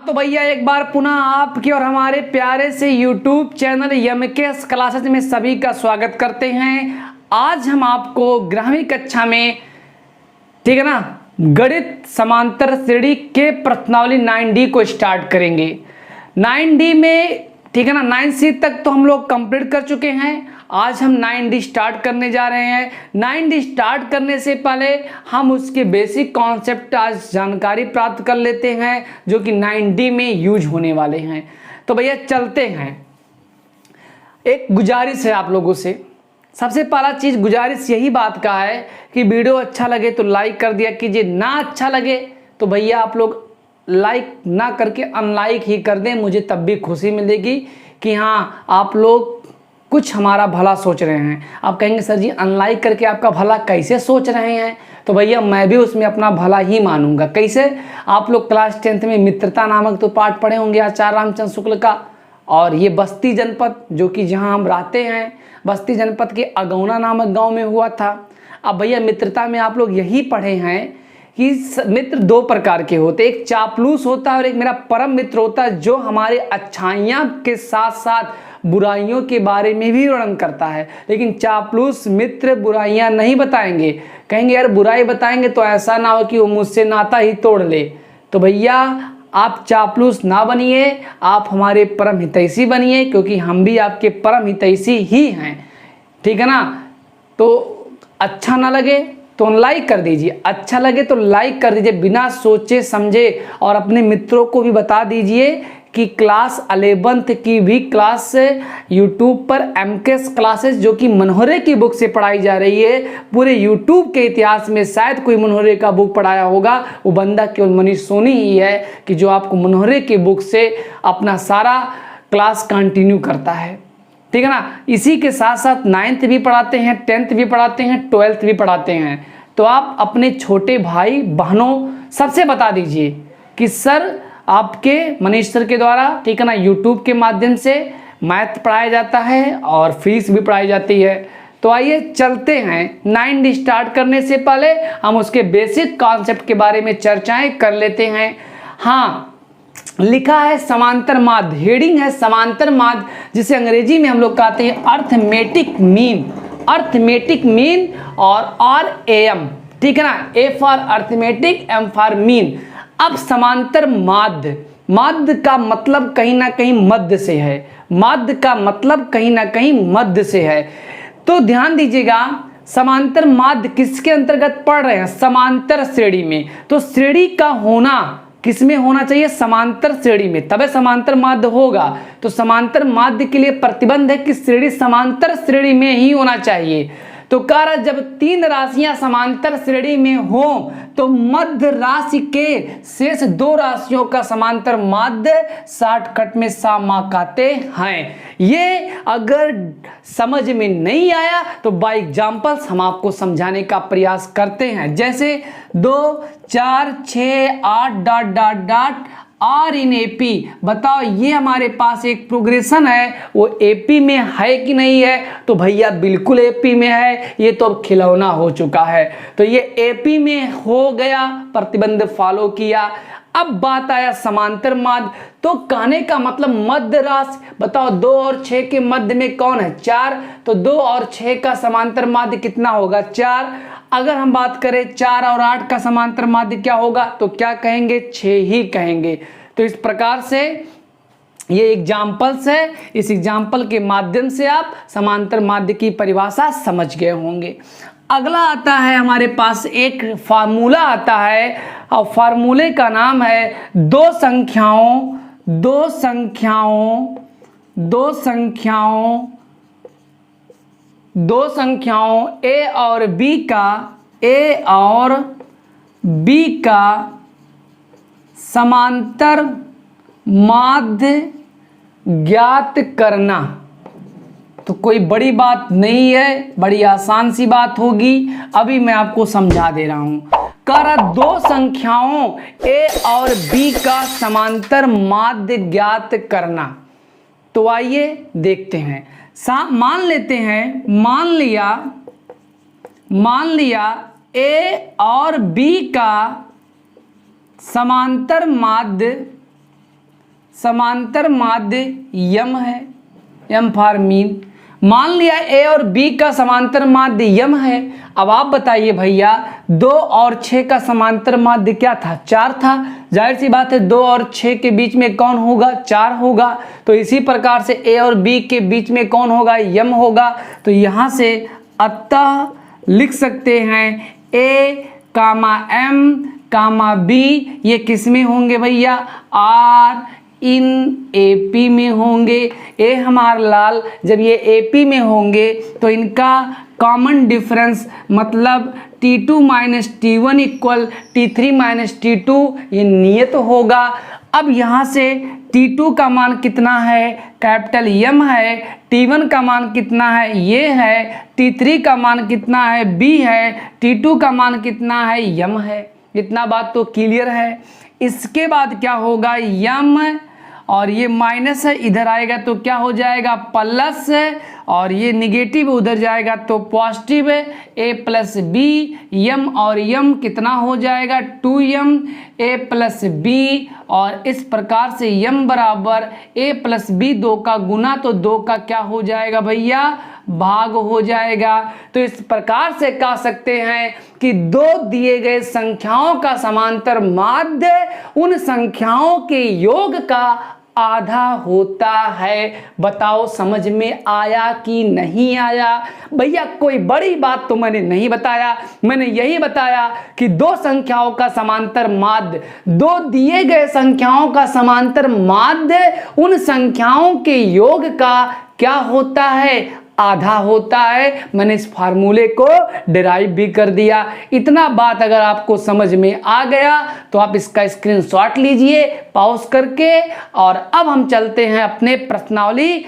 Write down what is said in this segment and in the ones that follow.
तो भैया एक बार पुनः आपके और हमारे प्यारे से YouTube चैनल एमकेएस क्लासेस में सभी का स्वागत करते हैं। आज हम आपको 11वीं कक्षा में, ठीक है ना, गणित समांतर श्रेणी के प्रश्नावली 9D को स्टार्ट करेंगे। 9D में, ठीक है ना, 9C तक तो हम लोग कंप्लीट कर चुके हैं। आज हम 9D स्टार्ट करने जा रहे हैं। 9D स्टार्ट करने से पहले हम उसके बेसिक कॉन्सेप्ट आज जानकारी प्राप्त कर लेते हैं जो कि 9D में यूज होने वाले हैं। तो भैया चलते हैं। एक गुजारिश है आप लोगों से। सबसे पहला चीज़ गुजारिश यही बात का है कि वीडियो अच्छा लगे तो लाइक कर दिया कीजिए, ना अच्छा लगे तो भैया आप लोग लाइक ना करके अनलाइक ही कर दें। मुझे तब भी खुशी मिलेगी कि हाँ आप लोग कुछ हमारा भला सोच रहे हैं। आप कहेंगे सर जी अनलाइक करके आपका भला कैसे सोच रहे हैं? तो भैया मैं भी उसमें अपना भला ही मानूंगा। कैसे? आप लोग क्लास 10th में मित्रता नामक तो पाठ पढ़े होंगे आचार्य रामचंद्र शुक्ल का, और ये बस्ती जनपद जो कि जहां हम रहते हैं, बस्ती जनपद के अगौना नामक गांव में हुआ था। अब भैया मित्रता में आप लोग यही पढ़े हैं कि मित्र दो प्रकार के होते, एक चापलूस होता है और एक मेरा परम मित्र होता है जो हमारे अच्छाइयाँ के साथ साथ बुराइयों के बारे में भी वर्णन करता है। लेकिन चापलूस मित्र बुराइयां नहीं बताएंगे, कहेंगे यार बुराई बताएंगे तो ऐसा ना हो कि वो मुझसे नाता ही तोड़ ले। तो भैया आप चापलूस ना बनिए, आप हमारे परम हितैषी बनिए, क्योंकि हम भी आपके परम हितैषी ही हैं, ठीक है ना। तो अच्छा ना लगे तो लाइक कर दीजिए, अच्छा लगे तो लाइक कर दीजिए बिना सोचे समझे, और अपने मित्रों को भी बता दीजिए कि क्लास 11th की भी क्लास यूट्यूब पर एमकेएस क्लासेस जो कि मनोहरे की बुक से पढ़ाई जा रही है। पूरे यूट्यूब के इतिहास में शायद कोई मनोहरे का बुक पढ़ाया होगा, वो बंदा केवल मनीष सोनी ही है कि जो आपको मनोहरे की बुक से अपना सारा क्लास कंटिन्यू करता है, ठीक है ना। इसी के साथ साथ 9th भी पढ़ाते हैं, 10th भी पढ़ाते हैं, 12th भी पढ़ाते हैं। तो आप अपने छोटे भाई बहनों सबसे बता दीजिए कि सर आपके मनीष सर के द्वारा, ठीक है ना, यूट्यूब के माध्यम से मैथ पढ़ाया जाता है और फीस भी पढ़ाई जाती है। तो आइए चलते हैं। 9D स्टार्ट करने से पहले हम उसके बेसिक कॉन्सेप्ट के बारे में चर्चाएं कर लेते हैं। हाँ, लिखा है समांतर माध्य, हेडिंग है समांतर माध्य, जिसे अंग्रेजी में हम लोग कहते हैं अर्थमेटिक मीन। अर्थमेटिक मीन और RAM, ठीक है ना, A for arithmetic, M for mean. अब समांतर माध्य, माध्य का मतलब कहीं ना कहीं मध्य से है, माध्य का मतलब कहीं ना कहीं मध्य से है। तो ध्यान दीजिएगा, समांतर माध्य किसके अंतर्गत पढ़ रहे हैं? समांतर श्रेणी में। तो श्रेणी का होना किसमें होना चाहिए? समांतर श्रेणी में, तबे समांतर माध्य होगा। तो समांतर माध्य के लिए प्रतिबंध है कि श्रेणी समांतर श्रेणी में ही होना चाहिए। तो कह रहा जब तीन राशियां समांतर श्रेणी में हो तो मध्य राशि के शेष दो राशियों का समांतर माध्य शॉर्टकट में सामा कहते हैं। ये अगर समझ में नहीं आया तो बाय एग्जांपल्स हम आपको समझाने का प्रयास करते हैं। जैसे 2 4 6 8 dot dot dot are in AP। बताओ ये हमारे पास एक प्रोग्रेशन है, वो AP में है कि नहीं है? तो भैया बिल्कुल AP में है, ये तो अब खिलौना हो चुका है। तो ये AP में हो गया, प्रतिबंध फॉलो किया। अब बात आया समांतर माध्य। तो कहने का मतलब मध्य राशि, बताओ 2 और 6 के मध्य में कौन है? 4। तो 2 और 6 का समांतर माध्य कितना होगा? 4। अगर हम बात करें 4 और 8 का समांतर माध्य क्या होगा? तो क्या कहेंगे? 6 ही कहेंगे। तो इस प्रकार से ये एग्जाम्पल्स है, इस एग्जाम्पल के माध्यम से आप समांतर माध्य की परिभाषा समझ गए होंगे। अगला आता है हमारे पास एक फार्मूला आता है, और फार्मूले का नाम है दो संख्याओं A और B का समांतर माध्य ज्ञात करना। तो कोई बड़ी बात नहीं है, बड़ी आसान सी बात होगी, अभी मैं आपको समझा दे रहा हूं। कर दो संख्याओं A और B का समांतर माध्य ज्ञात करना। तो आइए देखते हैं। मान लेते हैं, मान लिया A और B का समांतर माध्य समांतर माध्य यम है, यम फॉर मीन। मान लिया ए और बी का समांतर माध्य यम है। अब आप बताइए भैया 2 और 6 का समांतर माध्य क्या था? 4 था। जाहिर सी बात है 2 और 6 के बीच में कौन होगा? 4 होगा। तो इसी प्रकार से ए और बी के बीच में कौन होगा? यम होगा। तो यहाँ से अतः लिख सकते हैं ए कामा एम कामा बी ये किस में होंगे भैया? आर इन एपी में होंगे। ए हमार लाल जब ये एपी में होंगे तो इनका कॉमन डिफरेंस मतलब T2 minus T1 equal T3 minus T2 ये नियत होगा। अब यहाँ से T2 का मान कितना है? कैपिटल यम है। T1 का मान कितना है? ये है। T3 का मान कितना है? B है। T2 का मान कितना है? यम है। इतना बात तो क्लियर है। इसके बाद क्या होगा? यम और ये माइनस है, इधर आएगा तो क्या हो जाएगा? प्लस है, और ये निगेटिव उधर जाएगा तो पॉजिटिव है। ए प्लस बी, यम और यम कितना हो जाएगा? 2m ए प्लस बी। और इस प्रकार से यम बराबर ए प्लस बी 2 का गुना तो 2 का क्या हो जाएगा भैया? भाग हो जाएगा। तो इस प्रकार से कह सकते हैं कि 2 दिए गए संख्याओं का समांतर माध्य उन संख्याओं के योग का आधा होता है। बताओ समझ में आया कि नहीं आया? भैया कोई बड़ी बात तो मैंने नहीं बताया, मैंने यही बताया कि 2 संख्याओं का समांतर माध्य, 2 दिए गए संख्याओं का समांतर माध्य उन संख्याओं के योग का क्या होता है? आधा होता है। मैंने इस फार्मूले को डिराइव भी कर दिया। इतना बात अगर आपको समझ में आ गया तो आप इसका स्क्रीनशॉट लीजिए पॉज करके। और अब हम चलते हैं अपने प्रश्नावली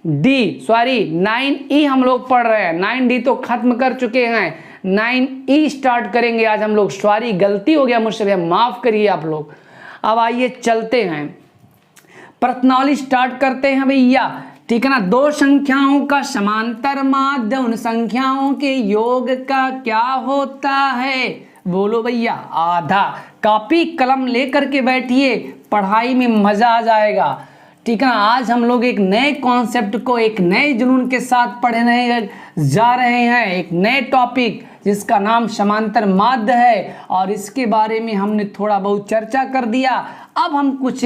9E हम लोग पढ़ रहे हैं। 9D तो खत्म कर चुके हैं, 9E स्टार्ट करेंगे आज हम लोग। सॉरी गलती हो गया मुझसे, माफ करिए आप लोग। अब आइए चलते हैं, प्रश्नावली स्टार्ट करते हैं भैया। ठीक है ना? 2 संख्याओं का समांतर माध्य उन संख्याओं के योग का क्या होता है? बोलो भैया। आधा। कॉपी कलम लेकर के बैठिए, पढ़ाई में मजा आ जाएगा। ठीक है ना? आज हम लोग एक नए कॉन्सेप्ट को एक नए जुनून के साथ पढ़ने जा रहे हैं। एक नए टॉपिक जिसका नाम समांतर माध्य है, और इसके बारे में हमने थोड़ा बहुत चर्चा कर दिया। अब हम कुछ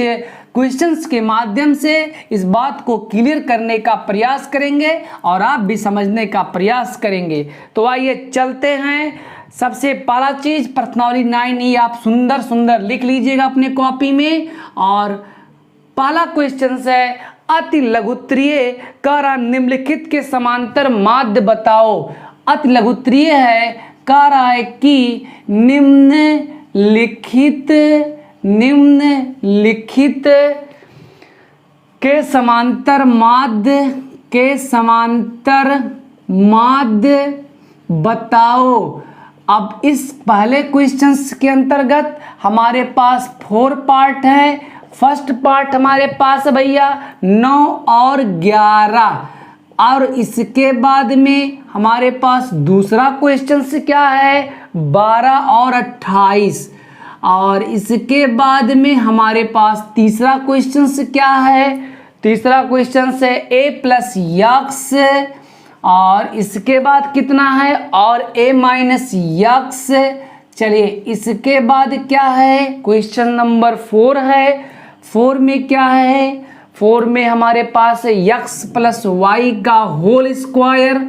क्वेश्चंस के माध्यम से इस बात को क्लियर करने का प्रयास करेंगे और आप भी समझने का प्रयास करेंगे। तो आइए चलते हैं। सबसे पहला चीज प्रश्नावली 9E आप सुंदर सुंदर लिख लीजिएगा अपने कॉपी में। और पहला क्वेश्चन है अति लघुत्तरीय कह निम्नलिखित के समांतर माध्य बताओ। अति लघुत्तरीय है, कह रहा है कि निम्नलिखित के समांतर माध्य बताओ। अब इस पहले क्वेश्चन के अंतर्गत हमारे पास 4 पार्ट है। फर्स्ट पार्ट हमारे पास भैया 9 और 11, और इसके बाद में हमारे पास दूसरा क्वेश्चन क्या है? 12 और 28, और इसके बाद में हमारे पास तीसरा क्वेश्चन क्या है? तीसरा क्वेश्चन है a प्लस यक्स, और इसके बाद कितना है? और a माइनस यक्स। चलिए इसके बाद क्या है? क्वेश्चन नंबर 4 है। 4 में क्या है? 4 में हमारे पास है x प्लस वाई का होल स्क्वायर,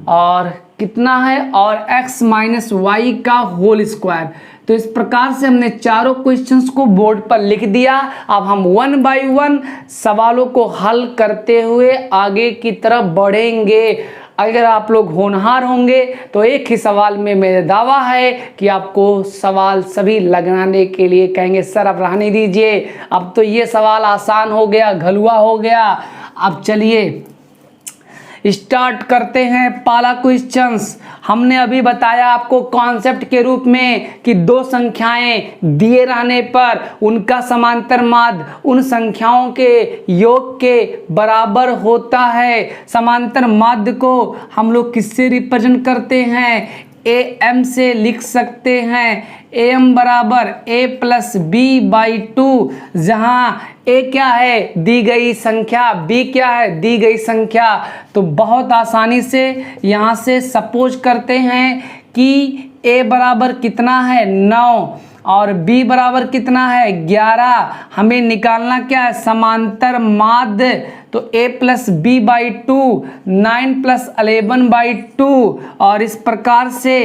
और कितना है? और x माइनस वाई का होल स्क्वायर। तो इस प्रकार से हमने चारों क्वेश्चंस को बोर्ड पर लिख दिया। अब हम 1 बाय 1 सवालों को हल करते हुए आगे की तरफ बढ़ेंगे। अगर आप लोग होनहार होंगे तो एक ही सवाल में मेरा दावा है कि आपको सवाल सभी लगाने के लिए कहेंगे सर अब रहने दीजिए, अब तो ये सवाल आसान हो गया, घलुआ हो गया। अब चलिए स्टार्ट करते हैं पहला क्वेश्चंस। हमने अभी बताया आपको कॉन्सेप्ट के रूप में कि 2 संख्याएं दिए रहने पर उनका समांतर माध्य उन संख्याओं के योग के बराबर होता है। समांतर माध्य को हम लोग किससे रिप्रेजेंट करते हैं? ए एम से लिख सकते हैं ए एम बराबर ए प्लस बी बाई टू, जहाँ ए क्या है दी गई संख्या, बी क्या है दी गई संख्या। तो बहुत आसानी से यहाँ से सपोज करते हैं कि ए बराबर कितना है 9 और बी बराबर कितना है 11। हमें निकालना क्या है समांतर माध्य। तो a plus b by two 9 plus 11 by two, और इस प्रकार से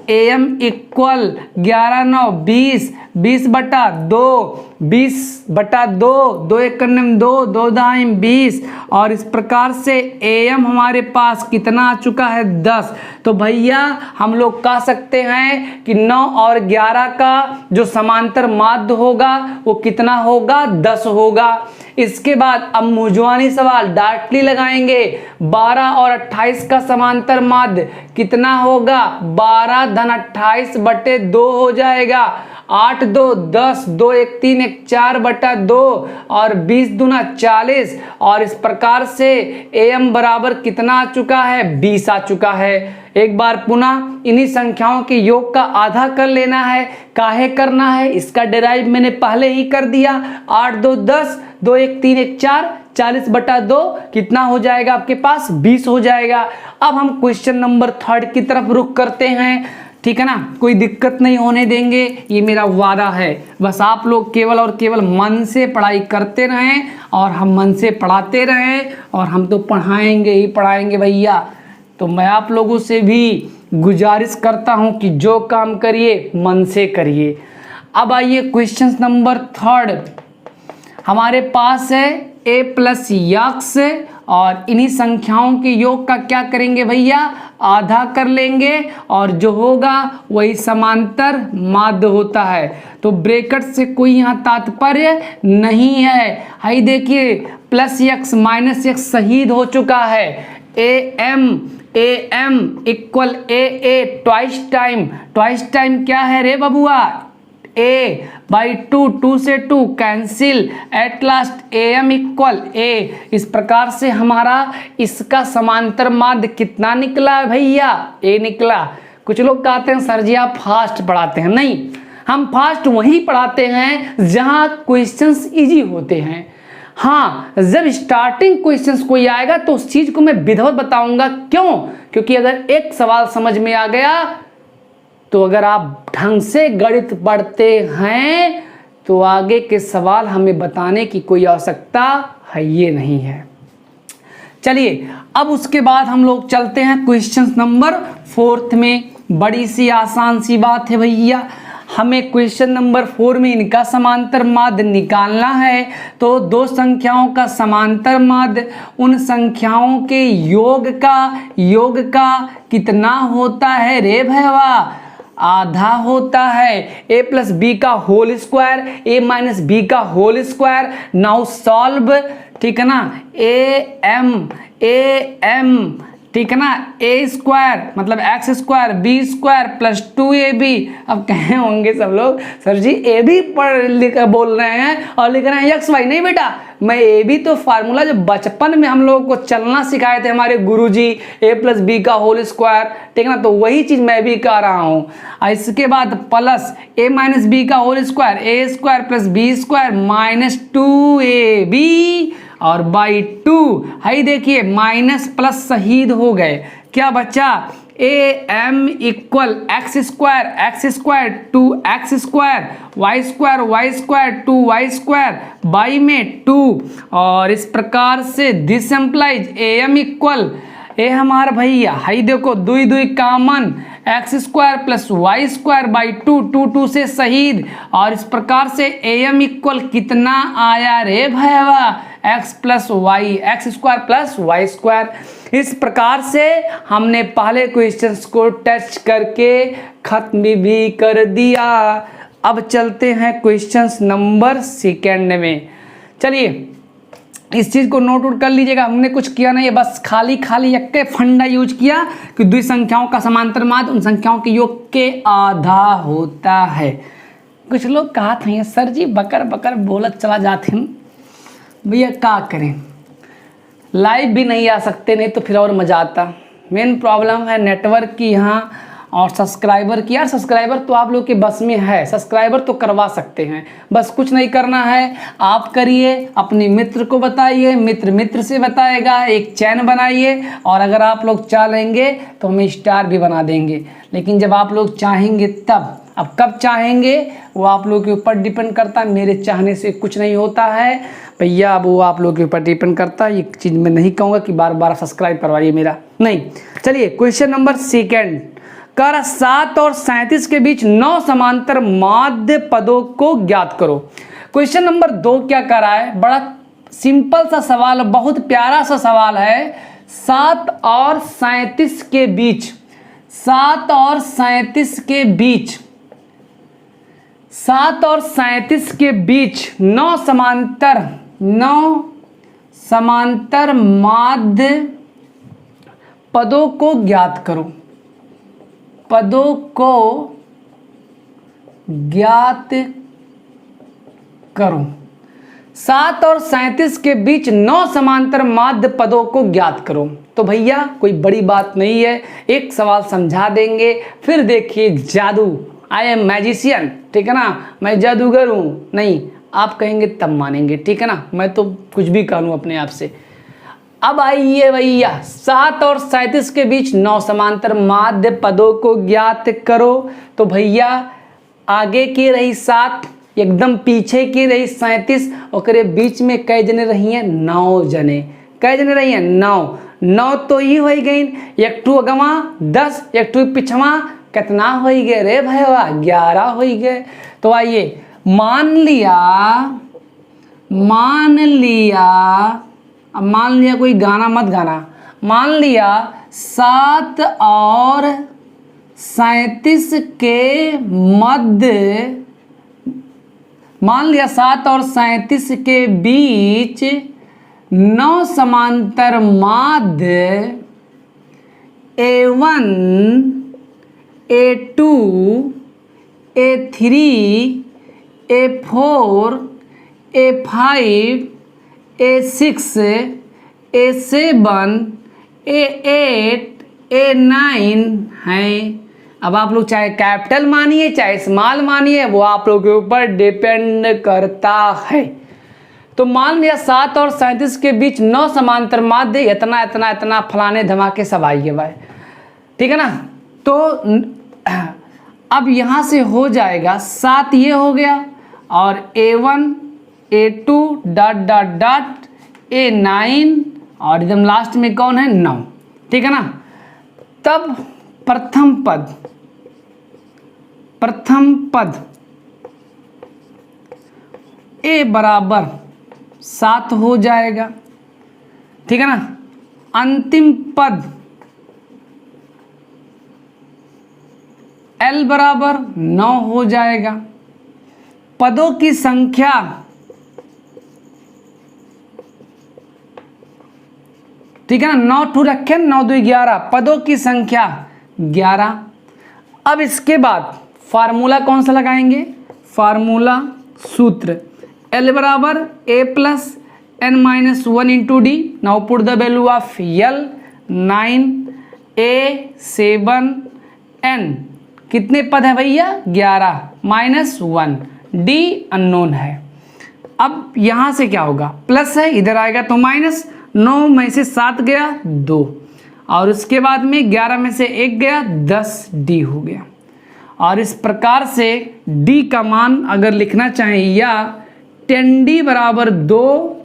am इक्वल 11 9 20, 20 बटा 2, 20 बटा 2, 2 एक 2, 2 दाइम 20, और इस प्रकार से am हमारे पास कितना आ चुका है 10। तो भैया हम लोग कह सकते हैं कि 9 और 11 का जो समांतर माध्य होगा वो कितना होगा 10 होगा। इसके बाद अब मुंजवानी सवाल डायरेक्टली लगाएंगे। 12 और 28 का समांतर माध्य कितना होगा 12 धन 28 बटे 2 हो जाएगा। 8 2 10, 2 1 3 1 4 बटा 2, और 20 दूना 40, और इस प्रकार से am बराबर कितना आ चुका है 20 आ चुका है। एक बार पुनः इन्हीं संख्याओं के योग का आधा कर लेना है। काहे करना है इसका डेराइव मैंने पहले ही कर दिया। 8 2 10, 2 1 3 1 4, 40 बटा 2 कितना हो जाएगा आपके पास 20 हो जाएगा। अब हम क्वेश्चन नंबर 3 की तरफ रुख करते हैं, ठीक है ना। कोई दिक्कत नहीं होने देंगे, ये मेरा वादा है। बस आप लोग केवल और केवल मन से पढ़ाई करते रहें और हम मन से पढ़ाते रहें, और हम तो पढ़ाएंगे ही पढ़ाएंगे भैया। तो मैं आप लोगों से भी गुजारिश करता हूं कि जो काम करिए मन से करिए। अब आइए क्वेश्चन नंबर 3 हमारे पास है a प्लस यक्स, और इन्हीं संख्याओं के योग का क्या करेंगे भैया आधा कर लेंगे, और जो होगा वही समांतर माध्य होता है। तो ब्रैकेट से कोई यहाँ तात्पर्य नहीं है। हाई देखिए प्लस यक्स माइनस यक्स शहीद हो चुका है। A M equal a twice time क्या है रे बबुआ a बाई 2 से 2 cancel, at last am equal a। इस प्रकार से हमारा इसका समांतर माध्य कितना निकला भैया a निकला। कुछ लोग कहते हैं सर जी आप फास्ट पढ़ाते हैं, नहीं हम फास्ट वहीं पढ़ाते हैं जहां क्वेश्चंस इजी होते हैं। हाँ जब स्टार्टिंग क्वेश्चंस कोई आएगा तो उस चीज को मैं विधिवत बताऊंगा। क्यों? क्योंकि अगर एक सवाल समझ में आ गया तो अगर आप ढंग से गणित पढ़ते हैं तो आगे के सवाल हमें बताने की कोई आवश्यकता है ये नहीं है। चलिए अब उसके बाद हम लोग चलते हैं क्वेश्चन नंबर 4 में। बड़ी सी आसान सी बात है भैया, हमें क्वेश्चन नंबर 4 में इनका समांतर माध्य निकालना है। तो दो संख्याओं का समांतर माध्य उन संख्याओं के योग का कितना होता है रे भैया आधा होता है। a प्लस बी का whole square, a minus B का होल स्क्वायर। नाउ सॉल्व, ठीक है ना। ए एम ठीक है ना, ए स्क्वायर मतलब x square b square plus 2ab। अब कहे होंगे सब लोग सर जी ए भी पढ़ लिख बोल रहे हैं और लिख रहे हैं एक्स वाई। नहीं बेटा, मैं ए भी तो फार्मूला जो बचपन में हम लोगों को चलना सिखाए थे हमारे गुरुजी, ए प्लस बी का होल स्क्वायर, ठीक है ना, तो वही चीज मैं भी कर रहा हूँ। इसके बाद प्लस ए माइनस बी का whole square, A square plus B square minus 2ab और बाई 2। हाई देखिए माइनस प्लस शहीद हो गए, क्या बचा A M equal X square 2x square Y square 2y square by में 2। और इस प्रकार से this implies A M equal A हमारा भैया हाई देखो दुई दुई common X square plus Y square by 2 से शहीद। और इस प्रकार से ए एम इक्वल कितना आया रे भैया x square plus Y square. इस प्रकार से हमने पहले क्वेश्चंस को टच करके खत्म भी कर दिया। अब चलते हैं क्वेश्चंस नंबर 2 में। चलिए इस चीज को नोट आउट कर लीजिएगा, हमने कुछ किया नहीं है, बस खाली एक फंडा यूज किया कि दो संख्याओं का समांतर माध्य उन संख्याओं के योग के आधा होता है। कुछ लोग कहा था सर जी बकर बोलत चला जाते हैं, भैया क्या करें, लाइव भी नहीं आ सकते, नहीं तो फिर और मज़ा आता। मेन प्रॉब्लम है नेटवर्क की यहाँ, और सब्सक्राइबर की, यार सब्सक्राइबर तो आप लोग के बस में है, सब्सक्राइबर तो करवा सकते हैं, बस कुछ नहीं करना है, आप करिए, अपने मित्र को बताइए, मित्र मित्र से बताएगा, एक चैन बनाइए, और अगर आप लोग चाहेंगे तो हम स्टार भी बना देंगे। लेकिन जब आप लोग चाहेंगे तब, अब कब चाहेंगे वो आप लोग के ऊपर डिपेंड करता है, मेरे चाहने से कुछ नहीं होता है भैया, अब वो आप लोग के ऊपर डिपेंड करता है। ये चीज़ मैं नहीं कहूँगा कि बार बार सब्सक्राइब करवाइए मेरा, नहीं। चलिए क्वेश्चन नंबर सेकेंड, कर 7 और 37 के बीच 9 समांतर माध्य पदों को ज्ञात करो। क्वेश्चन नंबर 2 क्या कर रहा है, बड़ा सिंपल सा सवाल, बहुत प्यारा सा सवाल है। 7 और 37 के बीच, 7 और 37 के बीच, 7 और 37 के बीच 9 समांतर माध्य पदों को ज्ञात करो, पदों को ज्ञात करो। 7 और 37 के बीच 9 समांतर माध्य पदों को ज्ञात करो। तो भैया कोई बड़ी बात नहीं है, एक सवाल समझा देंगे, फिर देखिए जादू, आई एम मैजिशियन, ठीक है ना, मैं जादूगर हूँ, नहीं आप कहेंगे तब मानेंगे, ठीक है ना, मैं तो कुछ भी कह लूँ अपने आप से। अब आइए भैया, 7 और 37 के बीच 9 समांतर माध्य पदों को ज्ञात करो। तो भैया आगे की रही 7, एकदम पीछे की रही 37, और बीच में कै जने रही हैं, 9 जने। कै जने रही हैं, 9 तो ये हो गई, एक टू अगवा 10, एक टू पिछवा कितना हो गए रे भैया, 11 हो गए। तो आइए मान लिया, अब मान लिया, कोई गाना मत गाना, मान लिया 7 और 37 के मध्य, मान लिया 7 और 37 के बीच 9 समांतर माध्य A1, A2, A3, A4, A5, A6, A7, A8, A9 हैं। अब आप लोग चाहे कैपिटल मानिए चाहे स्मॉल मानिए, वो आप लोग के ऊपर डिपेंड करता है। तो मान लिया 7 और 37 के बीच 9 समांतर माध्य, इतना इतना इतना फलाने धमाके सब आइए भाई, ठीक है ना। तो अब यहाँ से हो जाएगा 7 ये हो गया, और A1, A2 dot dot dot A9, और एकदम लास्ट में कौन है, 9, ठीक है ना। तब प्रथम पद A बराबर 7 हो जाएगा, ठीक है ना। अंतिम पद L बराबर 9 हो जाएगा। पदों की संख्या ठीक है ना, 9 टू रखें, 9 2 11, पदों की संख्या 11। अब इसके बाद फार्मूला कौन सा लगाएंगे, फार्मूला सूत्र L बराबर A plus n-1 into D. Now put the value of L, 9 A 7 n, कितने पद है भैया, 11 -1, D अननोन है। अब यहाँ से क्या होगा, प्लस है, इधर आएगा तो माइनस, 9 में से 7 गया 2, और उसके बाद में 11 में से 1 गया 10, D हो गया। और इस प्रकार से D का मान अगर लिखना चाहें, या 10D बराबर 2,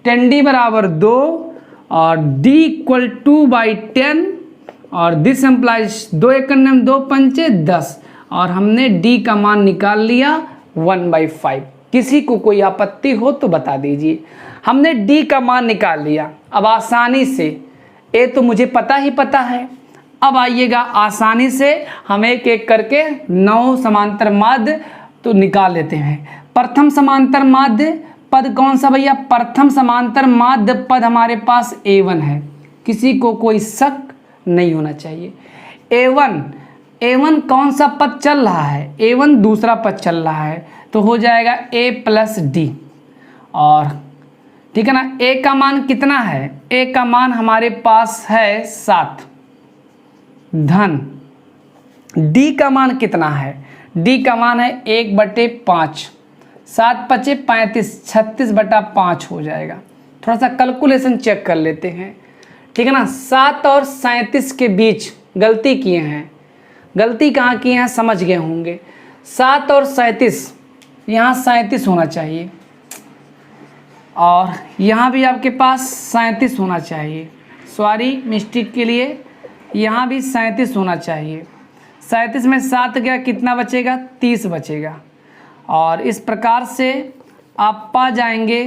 10D बराबर 2 और D इक्वल 2/10, और दिस एम्प्लाइज 2 एकम 2 पंचे 10, और हमने D का मान निकाल लिया 1/5। किसी को कोई आपत्ति हो तो बता दीजिए। हमने D का मान निकाल लिया। अब आसानी से, ये तो मुझे पता ही पता है, अब आइएगा आसानी से हम एक एक करके 9 समांतर माध्य तो निकाल लेते हैं। प्रथम समांतर माध्य पद कौन सा भैया, प्रथम समांतर माध्य पद हमारे पास A1 है, किसी को कोई शक नहीं होना चाहिए। A1 कौन सा पद चल रहा है, A1 दूसरा पद चल रहा है, तो हो जाएगा A प्लस D। और ठीक है ना, A का मान कितना है, A का मान हमारे पास है 7 धन डी का मान कितना है, डी का मान है 1/5, 7×5 = 36/5 हो जाएगा। थोड़ा सा कैलकुलेशन चेक कर लेते हैं, ठीक है ना। 7 और 37 के बीच गलती किए हैं, गलती कहाँ किए हैं समझ गए होंगे। 7 और 37, यहाँ 37 होना चाहिए और यहाँ भी आपके पास 37 होना चाहिए, सॉरी मिस्टेक के लिए, यहाँ भी 37 होना चाहिए। 37 में 7 गया, कितना बचेगा, 30 बचेगा। और इस प्रकार से आप पा जाएंगे,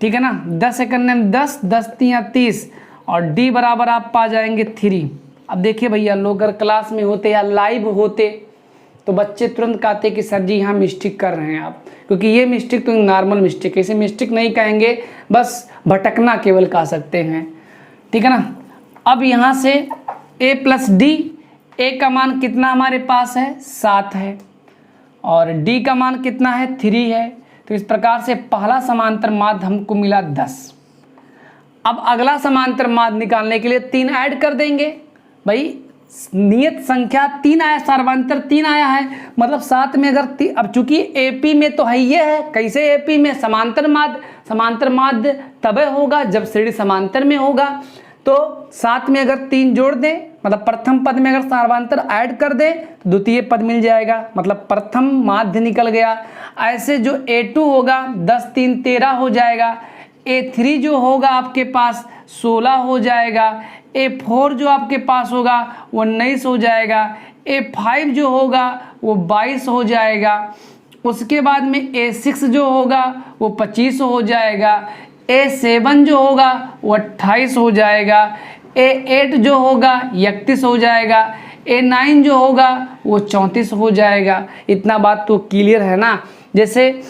ठीक है ना। 10 सेकंड में 10, 10 3 30 और डी बराबर आप पा जाएंगे 3। अब देखिए भैया, लोग अगर क्लास में होते या लाइव होते तो बच्चे तुरंत कहते कि सर जी यहाँ मिस्टेक कर रहे हैं आप, क्योंकि ये मिस्टेक तो नॉर्मल मिस्टेक है, इसे मिस्टेक नहीं कहेंगे, बस भटकना केवल कह सकते हैं, ठीक है ना। अब यहाँ से a + d, a का मान कितना हमारे पास है, 7 है और d का मान कितना है, 3 है। तो इस प्रकार से पहला समांतर माध्य हमको मिला 10। अब अगला समांतर माध्य निकालने के लिए 3 ऐड कर देंगे। भाई नियत संख्या 3 आया, सर्वांतर 3 आया है, मतलब 7 में अगर अब चूंकि एपी में तो है ये है, कैसे एपी में, समांतर माध्य तब होगा जब श्रेणी समांतर में होगा। तो 7 में अगर 3 जोड़ दें, मतलब प्रथम पद में अगर सर्वांतर ऐड कर दें तो द्वितीय पद मिल जाएगा, मतलब प्रथम माध्य निकल गया। ऐसे जो A2 होगा 10 3 13 हो जाएगा, A3 जो होगा आपके पास 16 हो जाएगा, A4 जो आपके पास होगा वो 19 हो जाएगा, A5 जो होगा वो 22 हो जाएगा, उसके बाद में A6 जो होगा वो 25 हो जाएगा, A7 जो होगा वो 28 हो जाएगा, A8 जो होगा 31 हो जाएगा, A9 जो होगा वो 34 हो जाएगा। इतना बात तो क्लियर है ना। जैसे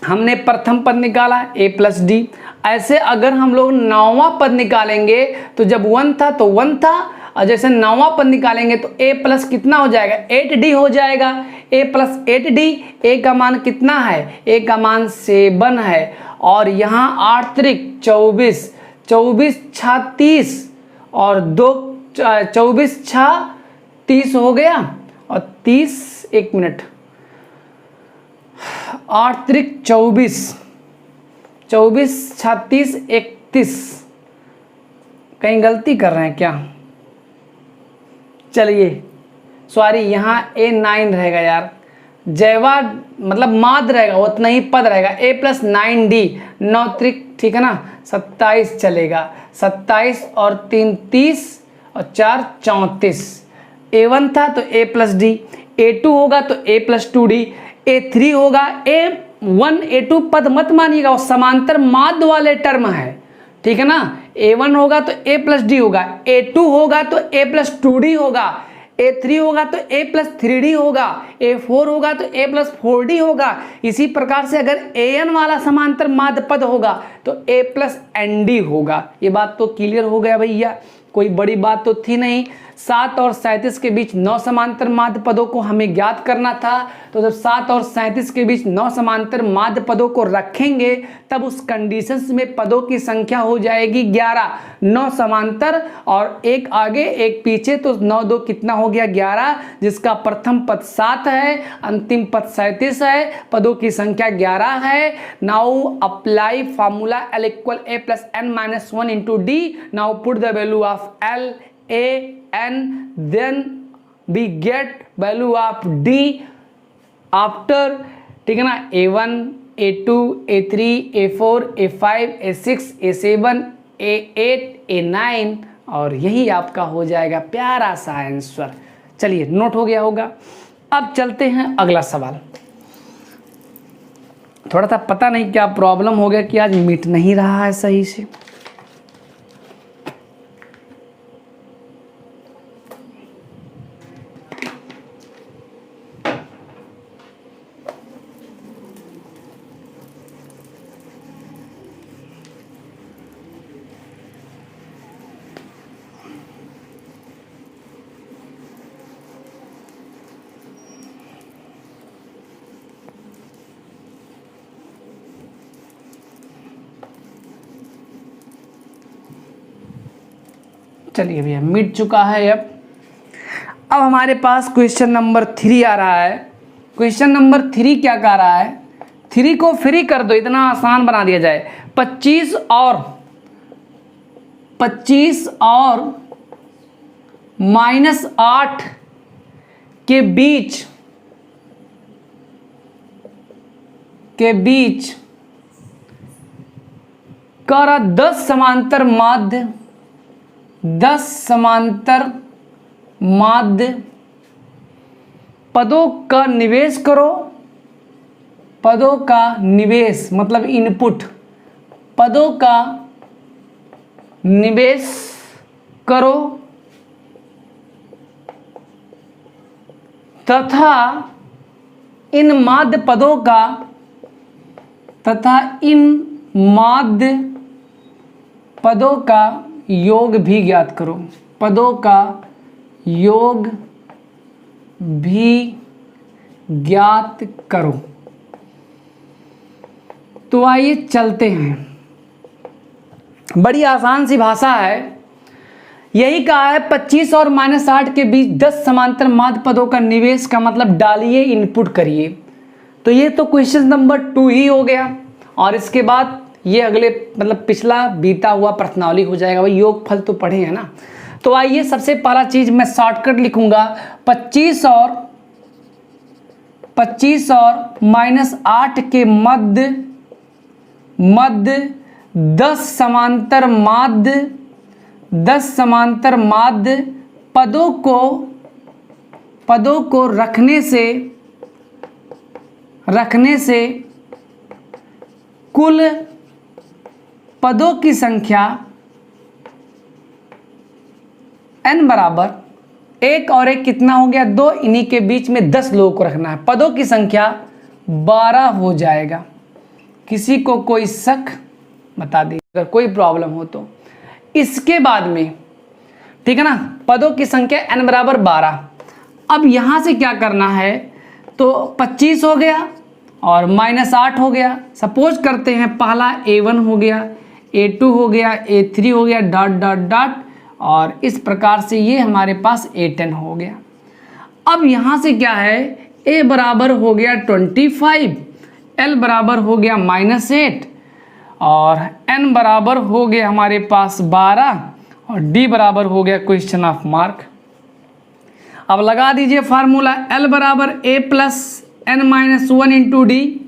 हमने प्रथम पद निकाला a + d, ऐसे अगर हम लोग 9वां पद निकालेंगे तो जब 1 था तो 1 था, और जैसे 9वां पद निकालेंगे तो a प्लस कितना हो जाएगा, 8d हो जाएगा। a + 8d, a का मान कितना है, a का मान 7 है और यहाँ 8 त्रिक 24, 24 6 30 और 2 24 6 30 हो गया और 30, 1 मिनट, 8 त्रिक 24, 24 36 31, कहीं गलती कर रहे हैं क्या, चलिए सॉरी, यहाँ A9 रहेगा यार, जैवा मतलब माद रहेगा, उतना ही पद रहेगा। a + 9d, 9 त्रिक, ठीक है ना, 27 चलेगा, 27 और 3 30 और 4 34। A1 था तो a + d, A2 होगा तो a + 2d, A3 होगा, A1 A2 पद मत मानिएगा, वो समांतर माध्य वाले टर्म है, ठीक है ना। A1 होगा तो a + d होगा, A2 होगा तो a + 2d होगा, A3 होगा तो a + 3d होगा, A4 होगा तो a + 4d होगा। इसी प्रकार से अगर an वाला समांतर माध्य पद होगा तो a + nd होगा। ये बात तो क्लियर हो गया भैया, कोई बड़ी बात तो थी नहीं। 7 और 37 के बीच 9 समांतर माध्य पदों को हमें ज्ञात करना था, तो जब 7 और 37 के बीच 9 समांतर माध्य पदों को रखेंगे तब उस कंडीशंस में पदों की संख्या हो जाएगी 11, 9 समांतर और एक आगे एक पीछे, तो 9 2 कितना हो गया 11, जिसका प्रथम पद 7 है, अंतिम पद 37 है, पदों की संख्या 11 है। Now apply formula L = a + n - 1 × d। Now put the value of L, A, N, then we get value of D after, ठीक है ना, A1, A2, A3, A4, A5, A6, A7, A8, A9 और यही आपका हो जाएगा प्यारा सा आंसर। चलिए नोट हो गया होगा। अब चलते हैं अगला सवाल। थोड़ा सा पता नहीं क्या प्रॉब्लम हो गया कि आज मिट नहीं रहा है सही से। चलिए भैया मिट चुका है। अब हमारे पास क्वेश्चन नंबर 3 आ रहा है। क्वेश्चन नंबर 3 क्या कह रहा है, 3 को फ्री कर दो, इतना आसान बना दिया जाए। 25 और -8 के बीच कर 10 समांतर माध्य पदों का निवेश करो। पदों का निवेश मतलब इनपुट, पदों का निवेश करो तथा इन माध्य पदों का योग भी ज्ञात करो। पदों का योग भी ज्ञात करो। तो आइए चलते हैं, बड़ी आसान सी भाषा है। यही कहा है 25 और -8 के बीच 10 समांतर माध्य पदों का निवेश का मतलब डालिए, इनपुट करिए। तो ये तो क्वेश्चन नंबर 2 ही हो गया, और इसके बाद ये अगले मतलब पिछला बीता हुआ प्रश्नावली हो जाएगा। भाई योगफल तो पढ़े हैं ना। तो आइए सबसे पहला चीज मैं शॉर्टकट लिखूंगा, 25 और -8 के मध्य 10 समांतर माध्य पदों को रखने से कुल पदों की संख्या n बराबर 1 और 1 कितना हो गया 2, इन्हीं के बीच में 10 लोगों को रखना है। पदों की संख्या 12 हो जाएगा। किसी को कोई शक बता दे अगर कोई प्रॉब्लम हो तो। इसके बाद में ठीक है ना, पदों की संख्या n बराबर 12। अब यहां से क्या करना है, तो 25 हो गया और -8 हो गया। सपोज करते हैं पहला A1 हो गया, A2 हो गया, A3 हो गया, डॉट डॉट डॉट, और इस प्रकार से ये हमारे पास A10 हो गया। अब यहाँ से क्या है, A बराबर हो गया 25, L बराबर हो गया -8 और N बराबर हो गया हमारे पास 12 और D बराबर हो गया क्वेश्चन ऑफ मार्क। अब लगा दीजिए फार्मूला, L बराबर A plus n-1 into D.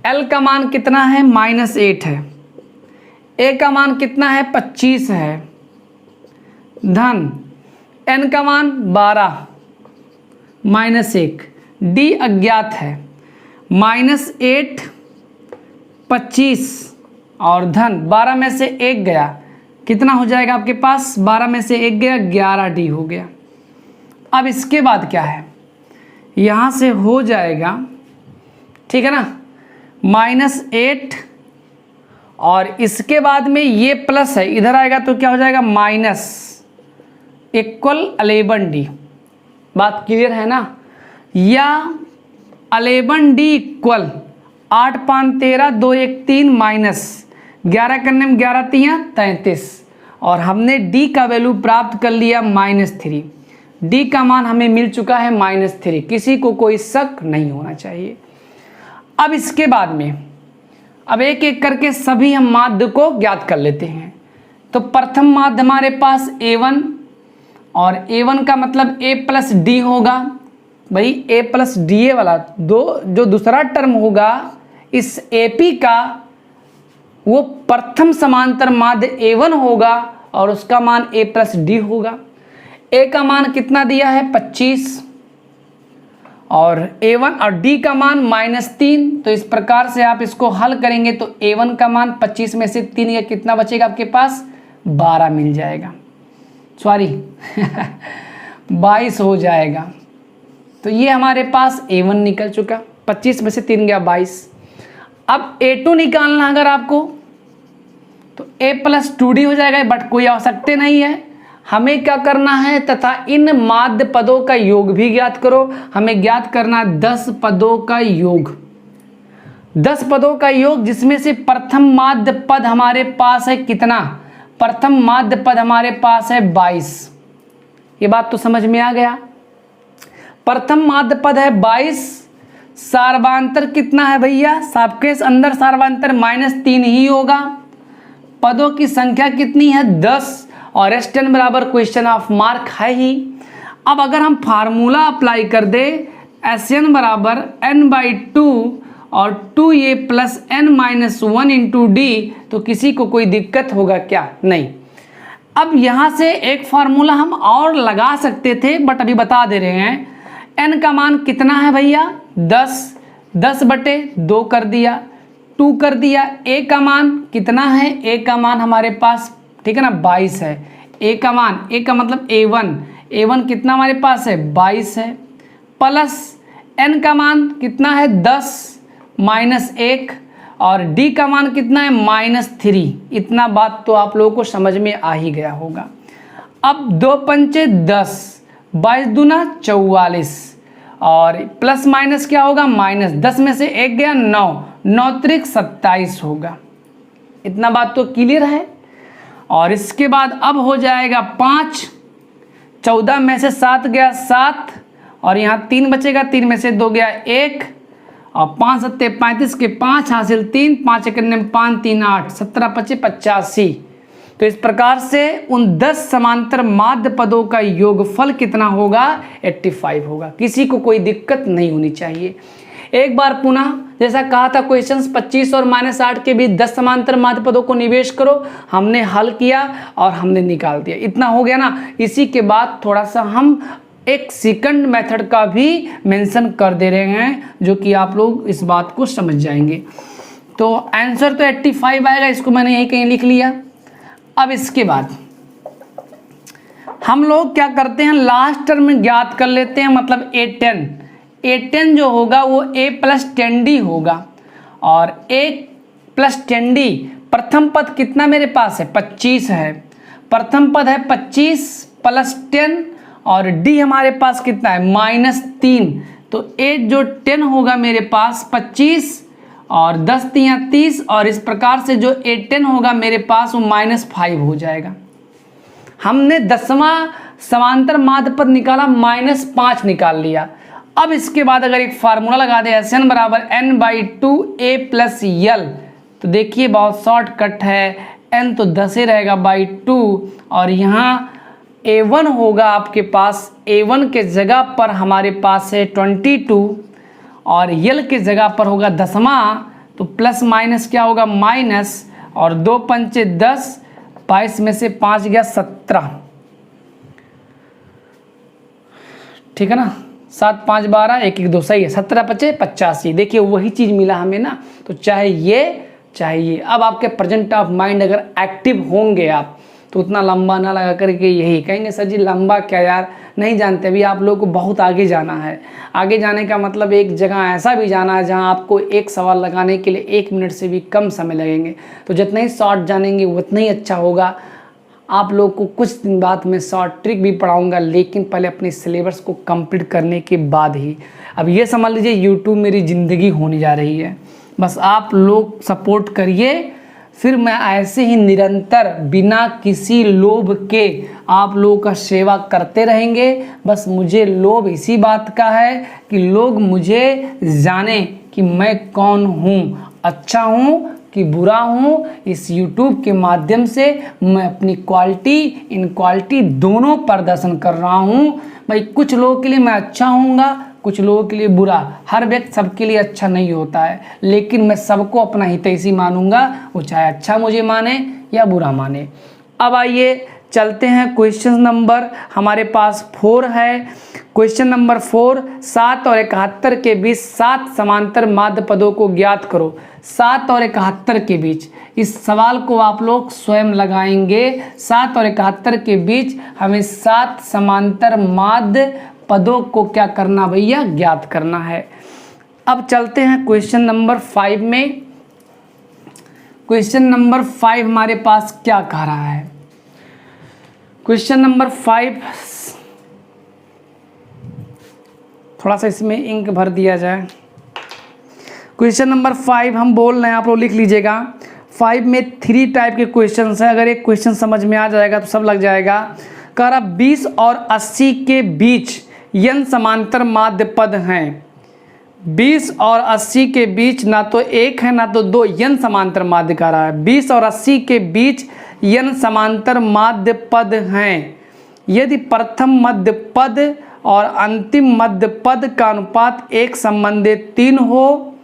L का मान कितना है -8 है, A का मान कितना है 25 है, धन n का मान 12 -1, D अज्ञात है, -8 25 और धन 12 में से 1 गया, कितना हो जाएगा आपके पास, 12 में से 1 गया 11 D हो गया। अब इसके बाद क्या है, यहाँ से हो जाएगा ठीक है ना -8 और इसके बाद में ये प्लस है, इधर आएगा तो क्या हो जाएगा माइनस इक्वल 11D। बात क्लियर है ना, या 11D इक्वल 8 5 13 2 1 3 माइनस 11 करने में 11 3 33 और हमने D का वैल्यू प्राप्त कर लिया -3। D का मान हमें मिल चुका है -3, किसी को कोई शक नहीं होना चाहिए। अब इसके बाद में अब एक एक करके सभी हम माध्य को ज्ञात कर लेते हैं। तो प्रथम माध्य हमारे पास A1 और A1 का मतलब A प्लस डी होगा। भाई A प्लस डी वाला जो दूसरा टर्म होगा इस AP का, वो प्रथम समांतर माध्य A1 होगा और उसका मान A प्लस डी होगा। A का मान कितना दिया है 25 और A1 और D का मान -3। तो इस प्रकार से आप इसको हल करेंगे तो A1 का मान 25 में से 3 या कितना बचेगा आपके पास 12 मिल जाएगा, सॉरी 22 हो जाएगा। तो ये हमारे पास A1 निकल चुका, 25 में से 3 गया 22। अब A2 निकालना अगर आपको तो A प्लस 2D हो जाएगा, बट कोई आवश्यकता नहीं है। हमें क्या करना है, तथा इन माध्य पदों का योग भी ज्ञात करो। हमें ज्ञात करना 10 पदों का योग, 10 पदों का योग, जिसमें से प्रथम माध्य पद हमारे पास है कितना, प्रथम माध्य पद हमारे पास है 22। ये बात तो समझ में आ गया। प्रथम माध्य पद है 22, सार्वधातुक कितना है भैया, सबके अंदर सार्वधातुक -3 ही होगा। पदों की संख्या कितनी है 10 और S10 बराबर क्वेश्चन ऑफ मार्क है ही। अब अगर हम फार्मूला अप्लाई कर दे Sn बराबर n/2 और 2a plus n-1 into D, तो किसी को कोई दिक्कत होगा क्या? नहीं। अब यहाँ से एक फार्मूला हम और लगा सकते थे बट अभी बता दे रहे हैं। n का मान कितना है भैया 10/2 कर दिया, 2 कर दिया। a का मान कितना है, a का मान हमारे पास ठीक है ना 22 है। a का मान, a का मतलब a1 कितना हमारे पास है 22 है, प्लस n का मान कितना है 10 -1 और d का मान कितना है -3। इतना बात तो आप लोगों को समझ में आ ही गया होगा। अब 2 पंचे 10, 22 दूना 44 और प्लस माइनस क्या होगा -10 में से 1 गया 9, 9 त्रिक 27 होगा। इतना बात तो क्लियर है। और इसके बाद अब हो जाएगा 5, 14 में से 7 गया 7 और यहाँ 3 बचेगा, 3 में से 2 गया 1 और 5 सत्ते 35 के 5 हासिल 3, 5 एकन्ने 5 3 8, 17 पचे 85। तो इस प्रकार से उन 10 समांतर माध्य पदों का योगफल कितना होगा 85 होगा। किसी को कोई दिक्कत नहीं होनी चाहिए। एक बार पुनः जैसा कहा था क्वेश्चंस 25 और -8 के बीच 10 समांतर माध्य पदों को निवेश करो, हमने हल किया और हमने निकाल दिया। इतना हो गया ना। इसी के बाद थोड़ा सा हम एक सेकंड मेथड का भी मेंशन कर दे रहे हैं जो कि आप लोग इस बात को समझ जाएंगे। तो आंसर तो 85 आएगा, इसको मैंने यही कहीं लिख लिया। अब इसके बाद हम लोग क्या करते हैं लास्ट टर्म ज्ञात कर लेते हैं, मतलब A10 जो होगा वो A + 10D होगा और A + 10D प्रथम पद कितना मेरे पास है 25 है। प्रथम पद है 25 + 10 और D हमारे पास कितना है -3। तो 8 जो 10 होगा मेरे पास 25 और 10 3 30 और इस प्रकार से जो A10 होगा मेरे पास वो -5 हो जाएगा। हमने 10वां समांतर माध्य पद निकाला -5 निकाल लिया। अब इसके बाद अगर एक फार्मूला लगा दे Sn बराबर n/2a + l, तो देखिए बहुत शॉर्टकट है, n तो 10 ही रहेगा /2 और यहाँ A1 होगा आपके पास, A1 के जगह पर हमारे पास है 22 और l के जगह पर होगा 10वां, तो प्लस माइनस क्या होगा माइनस और 2 पंचे 10, 22 में से 5 गया 17, ठीक है ना। 7 5 12 1 1 2 सही है, 17 पचे 85। देखिए वही चीज़ मिला हमें ना। तो चाहे ये अब आपके प्रेजेंट ऑफ माइंड अगर एक्टिव होंगे आप तो उतना लंबा ना लगा करके यही कहेंगे सर जी लंबा क्या यार, नहीं जानते। अभी आप लोगों को बहुत आगे जाना है। आगे जाने का मतलब एक जगह ऐसा भी जाना है जहां आपको एक सवाल लगाने के लिए 1 मिनट से भी कम समय लगेंगे। तो जितना ही शॉर्ट जानेंगे उतना ही अच्छा होगा। आप लोग को कुछ दिन बाद में शॉर्ट ट्रिक भी पढ़ाऊंगा, लेकिन पहले अपने सिलेबस को कंप्लीट करने के बाद ही। अब ये समझ लीजिए यूट्यूब मेरी ज़िंदगी होने जा रही है। बस आप लोग सपोर्ट करिए, फिर मैं ऐसे ही निरंतर बिना किसी लोभ के आप लोगों का सेवा करते रहेंगे। बस मुझे लोभ इसी बात का है कि लोग मुझे जाने कि मैं कौन हूँ, अच्छा हूँ कि बुरा हूँ। इस YouTube के माध्यम से मैं अपनी क्वालिटी इनक्वालिटी दोनों प्रदर्शन कर रहा हूँ। भाई कुछ लोगों के लिए मैं अच्छा होऊंगा, कुछ लोगों के लिए बुरा। हर व्यक्ति सबके लिए अच्छा नहीं होता है, लेकिन मैं सबको अपना हितैषी मानूंगा, वो चाहे अच्छा मुझे माने या बुरा माने। अब आइए चलते हैं क्वेश्चन नंबर हमारे पास 4 है। क्वेश्चन नंबर 4, 7 और 71 के बीच 7 समांतर माध्य पदों को ज्ञात करो। 7 और 71 के बीच, इस सवाल को आप लोग स्वयं लगाएंगे। 7 और 71 के बीच हमें 7 समांतर माध्य पदों को क्या करना भैया, ज्ञात करना है। अब चलते हैं क्वेश्चन नंबर 5 में। क्वेश्चन नंबर 5 हमारे पास क्या कह रहा है। क्वेश्चन नंबर 5, थोड़ा सा इसमें इंक भर दिया जाए। क्वेश्चन नंबर 5 हम बोल रहे हैं, आप लोग लिख लीजिएगा। 5 में 3 टाइप के क्वेश्चन हैं। अगर एक क्वेश्चन समझ में आ जाएगा तो सब लग जाएगा। कह रहा 20 और 80 के बीच n समांतर माध्य पद हैं। 20 और 80 के बीच ना तो 1 है ना तो 2, n समांतर माध्य कह रहा है। 20 और 80 के बीच n समांतर माध्य पद हैं। यदि प्रथम मध्य पद और अंतिम मध्य पद का अनुपात 1 संबंधी 3 हो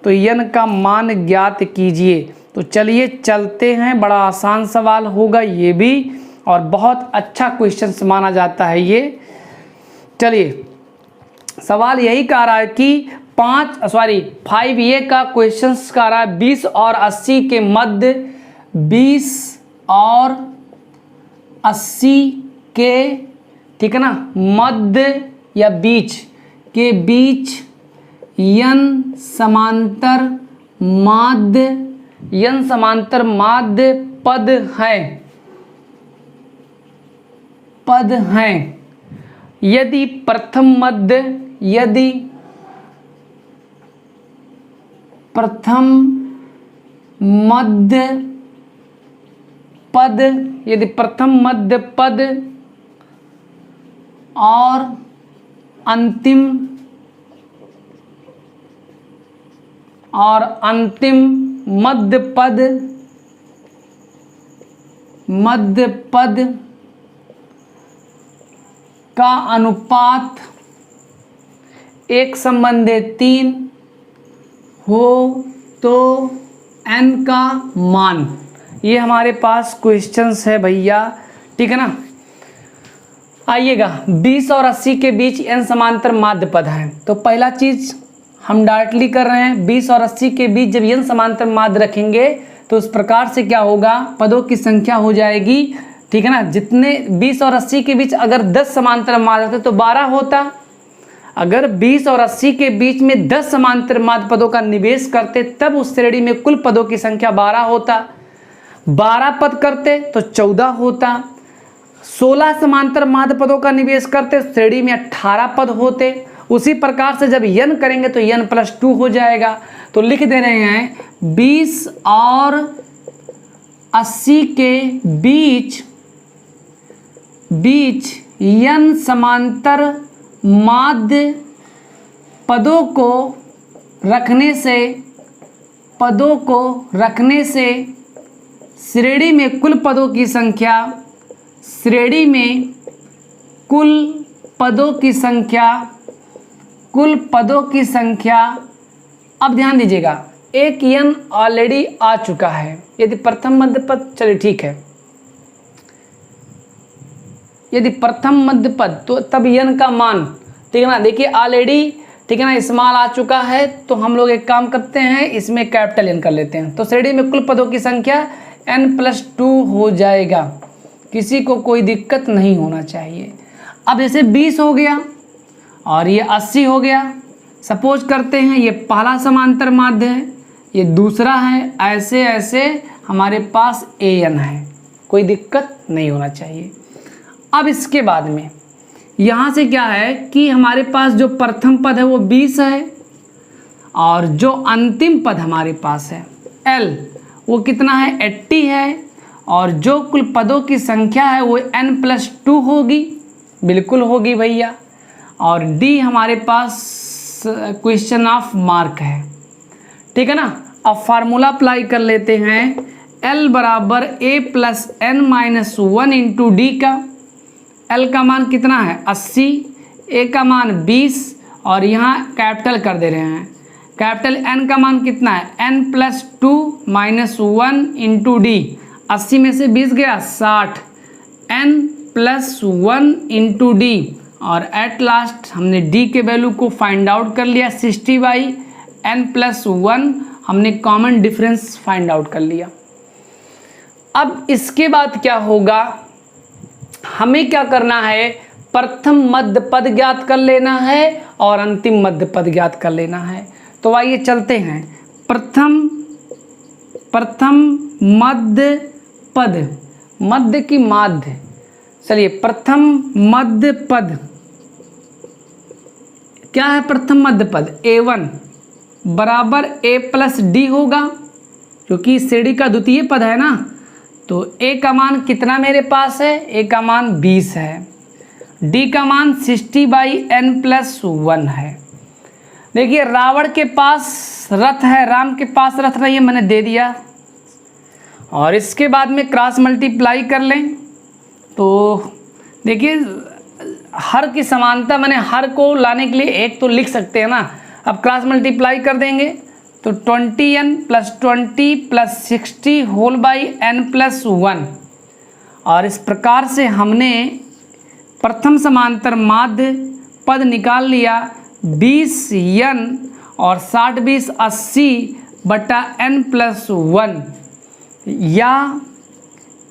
तो n का मान ज्ञात कीजिए। तो चलिए चलते हैं, बड़ा आसान सवाल होगा ये भी और बहुत अच्छा क्वेश्चन माना जाता है ये। चलिए सवाल यही कह रहा है कि 5A का क्वेश्चन कह रहा है 20 और 80 के मध्य, 20 और 80 के, ठीक है ना, मध्य या बीच के बीच n समांतर माध्य पद हैं। यदि प्रथम मध्य पद और अंतिम मध्य पद का अनुपात 1:3 हो तो n का मान, ये हमारे पास क्वेश्चंस है भैया, ठीक है ना। आइएगा, 20 और 80 के बीच n समांतर माध्य पद है। तो पहला चीज हम डायरेक्टली कर रहे हैं, 20 और 80 के बीच जब n समांतर माध्य रखेंगे तो उस प्रकार से क्या होगा, पदों की संख्या हो जाएगी, ठीक है ना। जितने 20 और 80 के बीच अगर 10 समांतर माध्य होते तो 12 होता। अगर 20 और 80 के बीच में 10 समांतर माध्य पदों का निवेश करते तब उस श्रेणी में कुल पदों की संख्या 12 होता। 12 पद करते तो 14 होता। 16 समांतर माध्य पदों का निवेश करते श्रेणी में 18 पद होते। उसी प्रकार से जब n करेंगे तो n+2 हो जाएगा। तो लिख दे रहे हैं 20 और 80 के बीच n समांतर माध्य पदों को रखने से श्रेणी में कुल पदों की संख्या, अब ध्यान दीजिएगा, एक n ऑलरेडी आ चुका है। यदि प्रथम मध्य पद, चलिए ठीक है, यदि प्रथम मध्य पद तो तब n का मान, ठीक है ना, देखिए ऑलरेडी, ठीक है ना, स्मॉल आ चुका है। तो हम लोग एक काम करते हैं, इसमें कैपिटल n कर लेते हैं। तो श्रेणी में कुल पदों की संख्या n+2 हो जाएगा, किसी को कोई दिक्कत नहीं होना चाहिए। अब जैसे 20 हो गया और ये 80 हो गया, सपोज करते हैं ये पहला समांतर माध्य है, ये दूसरा है, ऐसे ऐसे हमारे पास an है, कोई दिक्कत नहीं होना चाहिए। अब इसके बाद में यहाँ से क्या है कि हमारे पास जो प्रथम पद है वो 20 है और जो अंतिम पद हमारे पास है L वो कितना है, 80 है, और जो कुल पदों की संख्या है वो n+2 होगी, बिल्कुल होगी भैया। और D हमारे पास क्वेश्चन ऑफ मार्क है, ठीक है ना। अब फार्मूला अप्लाई कर लेते हैं, L बराबर A+n-1 इंटू D का। L का मान कितना है 80, A का मान 20 और यहाँ कैपिटल कर दे रहे हैं। कैपिटल N का मान कितना है n+2-1 इंटू D। 80 में से 20 गया 60, n+1 इंटू D, और एट लास्ट हमने D के वैल्यू को फाइंड आउट कर लिया 60/n+1, हमने कॉमन डिफरेंस फाइंड आउट कर लिया। अब इसके बाद क्या होगा, हमें क्या करना है, प्रथम मध्य पद ज्ञात कर लेना है और अंतिम मध्य पद ज्ञात कर लेना है। तो आइए चलते हैं, प्रथम मध्य पद, मध्य की माध्य, चलिए प्रथम मध्य पद क्या है, प्रथम मध्य पद A1 बराबर A+D होगा, क्योंकि श्रेणी का द्वितीय पद है ना। तो A का मान कितना मेरे पास है, A का मान 20 है। डी का मान 60/n+1 है। देखिए रावण के पास रथ है, राम के पास रथ नहीं है, मैंने दे दिया। और इसके बाद में क्रॉस मल्टीप्लाई कर लें तो देखिए हर की समानता, मैंने हर को लाने के लिए एक तो लिख सकते हैं ना। अब क्रॉस मल्टीप्लाई कर देंगे तो 20n + 20 + 60 होल बाई n+1। और इस प्रकार से हमने प्रथम समांतर माध्य पद निकाल लिया 20n और 60 20 80/n+1, या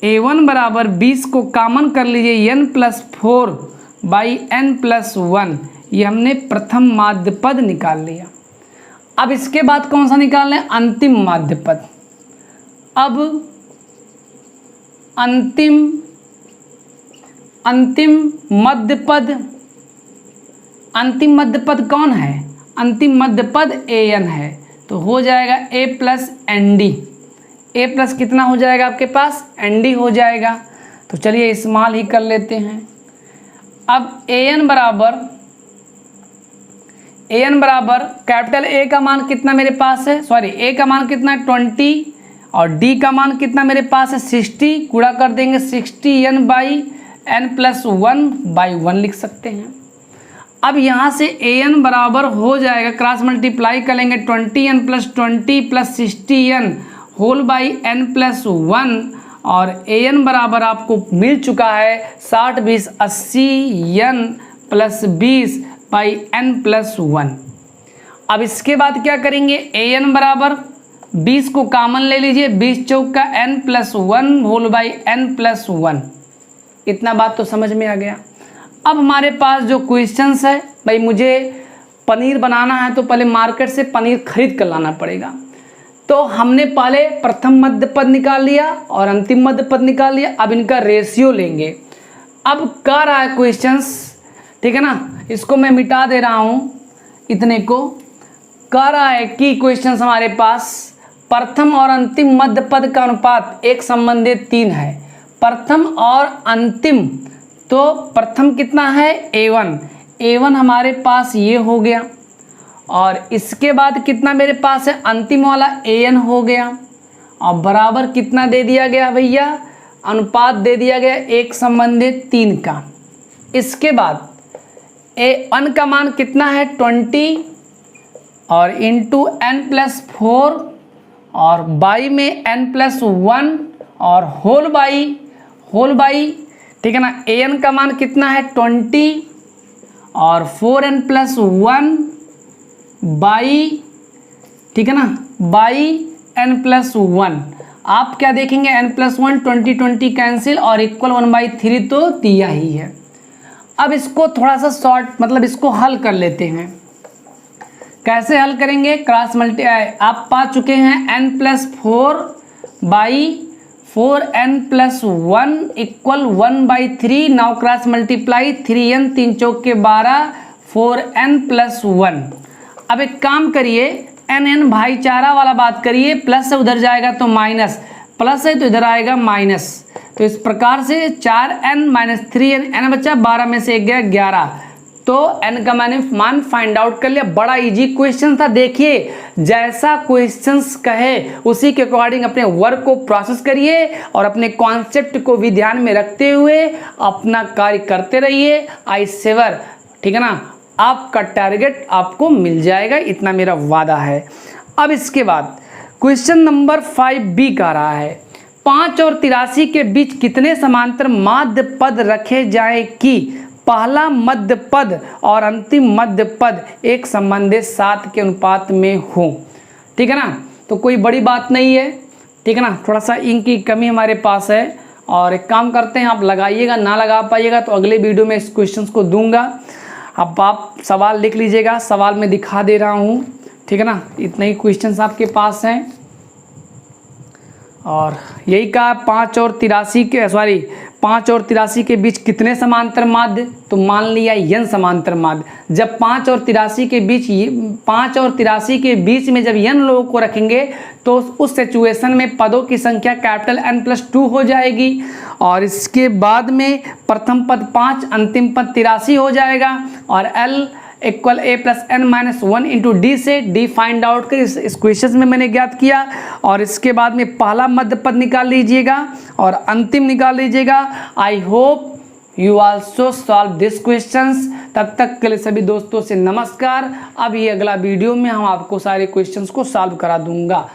a1 बराबर 20 को कॉमन कर लीजिए n+4/n+1। ये हमने प्रथम माध्य पद निकाल लिया। अब इसके बाद कौन सा निकाल लें? अंतिम माध्य पद। अब अंतिम मध्य पद कौन है? अंतिम मध्य पद an है, तो हो जाएगा a + nd। a प्लस कितना हो जाएगा आपके पास? nd हो जाएगा। तो चलिए इस्तेमाल ही कर लेते हैं। अब an बराबर कैपिटल A का मान कितना मेरे पास है? सॉरी, A का मान कितना है? 20 और D का मान कितना मेरे पास है? 60। गुणा कर देंगे 60n/n+1/1 लिख सकते हैं। अब यहाँ से an बराबर हो जाएगा, क्रॉस मल्टीप्लाई करेंगे 20n + 20 + 60n whole by n+1। और an बराबर आपको मिल चुका है 60 20 80n + 20/n+1। अब इसके बाद क्या करेंगे? an बराबर 20 को कॉमन ले लीजिए, 20 चौक का n+1 होल बाई n+1। इतना बात तो समझ में आ गया। अब हमारे पास जो क्वेश्चंस है, भाई मुझे पनीर बनाना है तो पहले मार्केट से पनीर खरीद कर लाना पड़ेगा। तो हमने पहले प्रथम मध्य पद निकाल लिया और अंतिम मध्य पद निकाल लिया। अब इनका रेशियो लेंगे। अब कह रहा है क्वेश्चंस, ठीक है ना, इसको मैं मिटा दे रहा हूँ, इतने को कह रहा है कि क्वेश्चंस हमारे पास प्रथम और अंतिम मध्य पद का अनुपात 1:3 है। प्रथम और अंतिम, तो प्रथम कितना है? a1 हमारे पास ये हो गया। और इसके बाद कितना मेरे पास है? अंतिम वाला an हो गया। और बराबर कितना दे दिया गया भैया? अनुपात दे दिया गया 1:3 का। इसके बाद an का मान कितना है? 20 और इंटू n+4 और बाई में n+1 और होल बाई, ठीक है ना। an का मान कितना है? 20 और 4n+1 बाई, ठीक है ना, बाई n+1। आप क्या देखेंगे? n+1 20 कैंसिल और इक्वल 1/3 तो दिया ही है। अब इसको थोड़ा सा शॉर्ट, मतलब इसको हल कर लेते हैं। कैसे हल करेंगे? क्रॉस मल्टीप्लाई आप पा चुके हैं n+4/4n+1 equal 1/3। Now cross multiply 3n 3 चौक के 12 4n+1। अब एक काम करिए, n भाईचारा वाला बात करिए, प्लस से उधर जाएगा तो माइनस, प्लस है तो इधर आएगा माइनस। तो इस प्रकार से 4n - 3n, n बचा 12 में से 1 गया 11। तो n का मैंने मान फाइंड आउट कर लिया। बड़ा इजी क्वेश्चन था। देखिए जैसा क्वेश्चंस कहे उसी के अकॉर्डिंग अपने वर्क को प्रोसेस करिए और अपने कॉन्सेप्ट को भी ध्यान में रखते हुए अपना कार्य करते रहिए। आई सेवर, ठीक है ना, आपका टारगेट आपको मिल जाएगा, इतना मेरा वादा है। अब इसके बाद क्वेश्चन नंबर 5b कह रहा है 5 और 83 के बीच कितने समांतर माध्य पद रखे जाएं कि पहला मध्य पद और अंतिम मध्य पद एक संबंधित 7 के अनुपात में हो। ठीक है ना, तो कोई बड़ी बात नहीं है, ठीक है ना। थोड़ा सा इंक की कमी हमारे पास है और एक काम करते हैं, आप लगाइएगा, ना लगा पाइएगा तो अगले वीडियो में इस क्वेश्चंस को दूंगा। अब आप सवाल लिख लीजिएगा, सवाल में दिखा दे रहा हूँ, ठीक है ना। इतने ही क्वेश्चंस आपके पास हैं और यही कहा 5 और 83 के बीच कितने समांतर माध्य, तो मान लिया n समांतर माध्य। जब 5 और 83 के बीच में जब n लोगों को रखेंगे तो उस सिचुएशन में पदों की संख्या कैपिटल N+2 हो जाएगी। और इसके बाद में प्रथम पद 5, अंतिम पद 83 हो जाएगा। और L equal a+n-1 into D से डी फाइंड आउट कर इस क्वेश्चन में मैंने ज्ञात किया। और इसके बाद में पहला मध्य पद निकाल लीजिएगा और अंतिम निकाल लीजिएगा। I hope you also solve this questions. तब तक के लिए सभी दोस्तों से नमस्कार। अब ये अगला वीडियो में हम आपको सारे क्वेश्चंस को सॉल्व करा दूंगा।